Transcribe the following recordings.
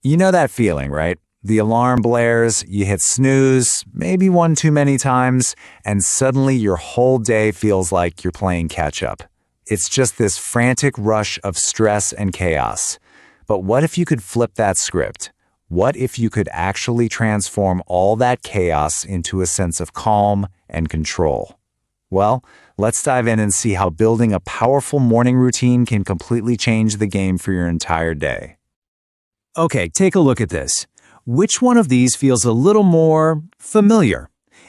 You know that feeling, right? The alarm blares, you hit snooze, maybe one too many times, and suddenly your whole day feels like you're playing catch-up. It's just this frantic rush of stress and chaos. But what if you could flip that script? What if you could actually transform all that chaos into a sense of calm and control? Well, let's dive in and see how building a powerful morning routine can completely change the game for your entire day. Okay, take a look at this. Which one of these feels a little more familiar?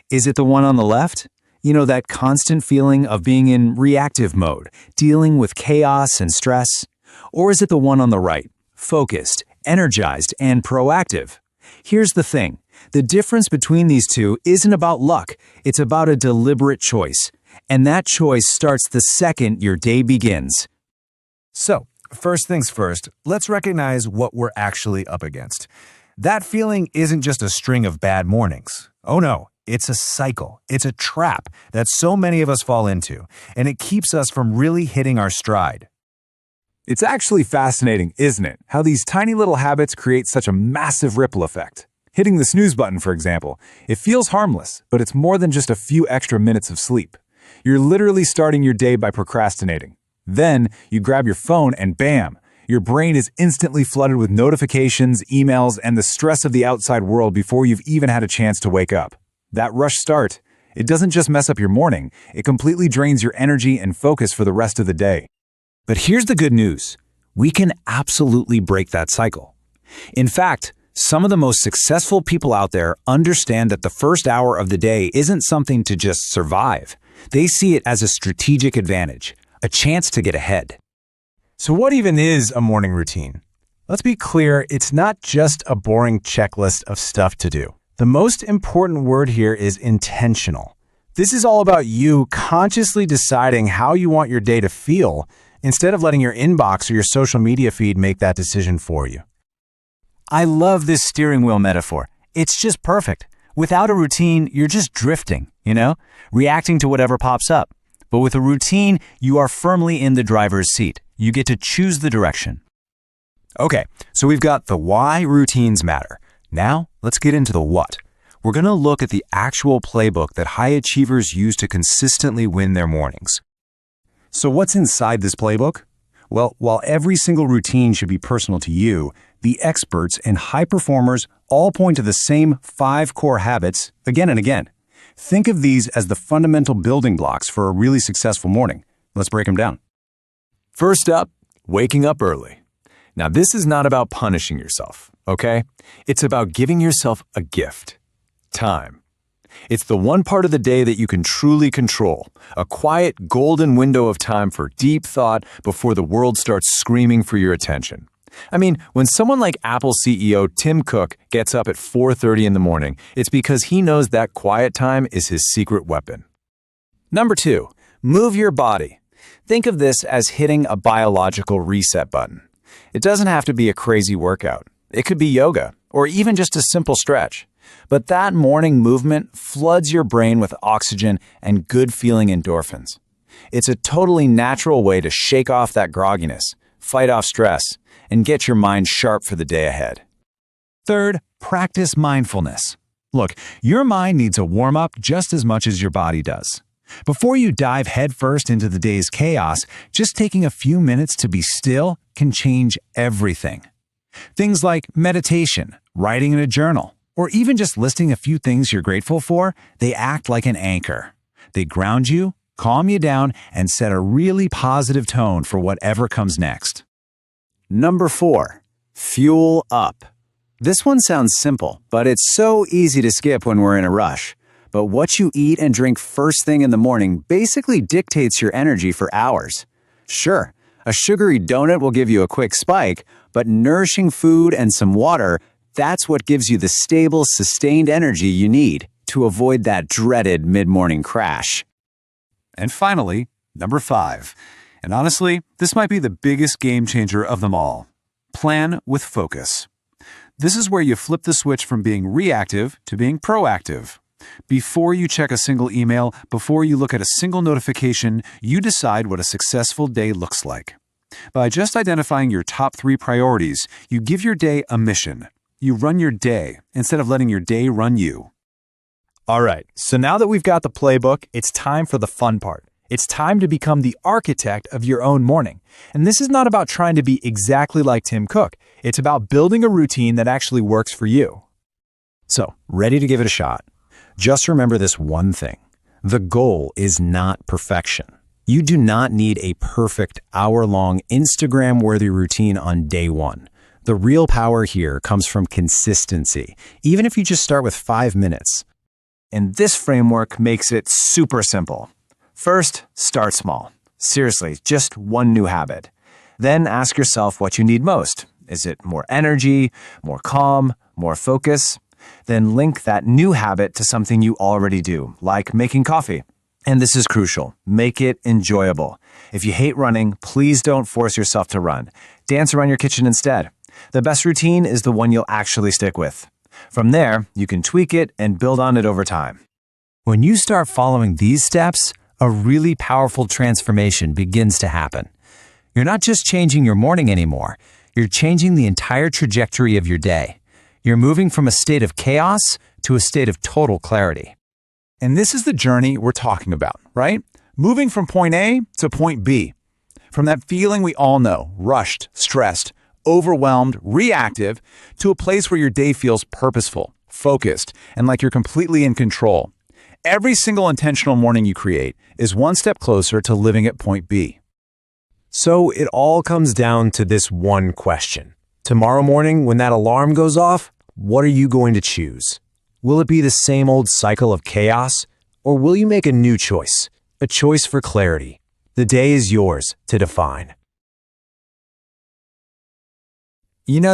Is it the one on the left? You know, that constant feeling of being in reactive mode, dealing with chaos and stress? Or is it the one on the right, focused, energized, and proactive? Here's the thing. The difference between these two isn't about luck. It's about a deliberate choice. And that choice starts the second your day begins. So, first things first, let's recognize what we're actually up against. That feeling isn't just a string of bad mornings. Oh no, it's a cycle. It's a trap that so many of us fall into, and it keeps us from really hitting our stride. It's actually fascinating, isn't it, how these tiny little habits create such a massive ripple effect. Hitting the snooze button, for example, it feels harmless, but it's more than just a few extra minutes of sleep. You're literally starting your day by procrastinating. Then, you grab your phone and bam! Your brain is instantly flooded with notifications, emails, and the stress of the outside world before you've even had a chance to wake up. That rush start, it doesn't just mess up your morning, it completely drains your energy and focus for the rest of the day. But here's the good news. We can absolutely break that cycle. In fact, some of the most successful people out there understand that the first hour of the day isn't something to just survive. They see it as a strategic advantage, a chance to get ahead. So what even is a morning routine? Let's be clear, it's not just a boring checklist of stuff to do. The most important word here is intentional. This is all about you consciously deciding how you want your day to feel instead of letting your inbox or your social media feed make that decision for you. I love this steering wheel metaphor. It's just perfect. Without a routine, you're just drifting, reacting to whatever pops up. But with a routine, you are firmly in the driver's seat. You get to choose the direction. Okay, so we've got the why routines matter. Now, let's get into the what. We're going to look at the actual playbook that high achievers use to consistently win their mornings. So what's inside this playbook? Well, while every single routine should be personal to you, the experts and high performers all point to the same 5 core habits again and again. Think of these as the fundamental building blocks for a really successful morning. Let's break them down. First up, waking up early. Now, this is not about punishing yourself, okay? It's about giving yourself a gift. Time. It's the one part of the day that you can truly control, a quiet, golden window of time for deep thought before the world starts screaming for your attention. I mean, when someone like Apple CEO Tim Cook gets up at 4:30 in the morning, it's because he knows that quiet time is his secret weapon. Number 2, move your body. Think of this as hitting a biological reset button. It doesn't have to be a crazy workout. It could be yoga, or even just a simple stretch. But that morning movement floods your brain with oxygen and good-feeling endorphins. It's a totally natural way to shake off that grogginess, fight off stress, and get your mind sharp for the day ahead. Third, practice mindfulness. Look, your mind needs a warm-up just as much as your body does. Before you dive headfirst into the day's chaos, just taking a few minutes to be still can change everything. Things like meditation, writing in a journal, or even just listing a few things you're grateful for, they act like an anchor. They ground you, calm you down, and set a really positive tone for whatever comes next. Number 4, fuel up. This one sounds simple, but it's so easy to skip when we're in a rush. But what you eat and drink first thing in the morning basically dictates your energy for hours. Sure, a sugary donut will give you a quick spike, but nourishing food and some water, that's what gives you the stable, sustained energy you need to avoid that dreaded mid-morning crash. And finally, number 5. And honestly, this might be the biggest game changer of them all. Plan with focus. This is where you flip the switch from being reactive to being proactive. Before you check a single email, before you look at a single notification, you decide what a successful day looks like. By just identifying your top 3 priorities, you give your day a mission. You run your day instead of letting your day run you. All right, so now that we've got the playbook, it's time for the fun part. It's time to become the architect of your own morning. And this is not about trying to be exactly like Tim Cook. It's about building a routine that actually works for you. So, ready to give it a shot? Just remember this one thing. The goal is not perfection. You do not need a perfect hour-long Instagram-worthy routine on day one. The real power here comes from consistency, even if you just start with 5 minutes. And this framework makes it super simple. First, start small. Seriously, just one new habit. Then ask yourself what you need most. Is it more energy, more calm, more focus? Then link that new habit to something you already do, like making coffee. And this is crucial. Make it enjoyable. If you hate running, please don't force yourself to run. Dance around your kitchen instead. The best routine is the one you'll actually stick with. From there, you can tweak it and build on it over time. When you start following these steps, a really powerful transformation begins to happen. You're not just changing your morning anymore. You're changing the entire trajectory of your day. You're moving from a state of chaos to a state of total clarity. And this is the journey we're talking about, right? Moving from point A to point B. From that feeling we all know, rushed, stressed, overwhelmed, reactive, to a place where your day feels purposeful, focused, and like you're completely in control. Every single intentional morning you create is one step closer to living at point B. So it all comes down to this one question. Tomorrow morning, when that alarm goes off, what are you going to choose? Will it be the same old cycle of chaos, or will you make a new choice? A choice for clarity. The day is yours to define. You know,